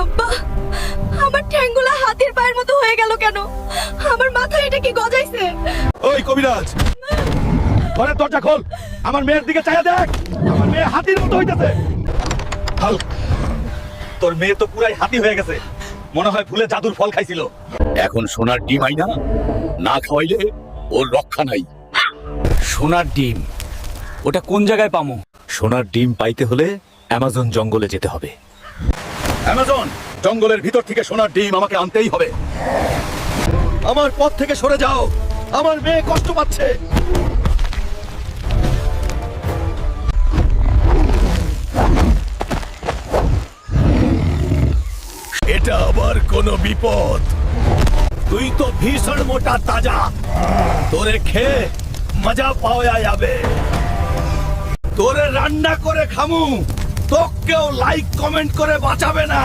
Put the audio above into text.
আব্বা, আমার ঠ্যাঙ্গুলা হাতির পায়ের মতো হয়ে গেল কেন? আমার মাথায় এটা কি গজাইছে? ওই কবিরাজ, ঘরের দরজা খোল। আমার মেয়ের দিকে চাইয়া দেখ, আমার মেয়ে হাতির মতো হইতেছে। হাল, তোর মেয়ে তো পুরাই হাতি হয়ে গেছে, মনে হয় ভুলে জাদুর ফল খাইছিল। এখন সোনার ডিম আইনা না খাওয়াইলে ওর রক্ষা নাই। সোনার ডিম? ওটা কোন জায়গায় পামো? সোনার ডিম পাইতে হলে অ্যামাজন জঙ্গলে যেতে হবে। অ্যামাজন জঙ্গলের ভিতর থেকে সোনার ডিম আমাকে আনতেই হবে। আমার পথ থেকে সরে যাও, আমার মেয়ে কষ্ট পাচ্ছে। এটা আবার কোনো বিপদ? তুই তো ভীষণ মোটা তাজা, তোরে খেয়ে মজা পাওয়া যাবে। তোরে রান্না করে খামু, তোকেও লাইক কমেন্ট করে বাঁচাবে না।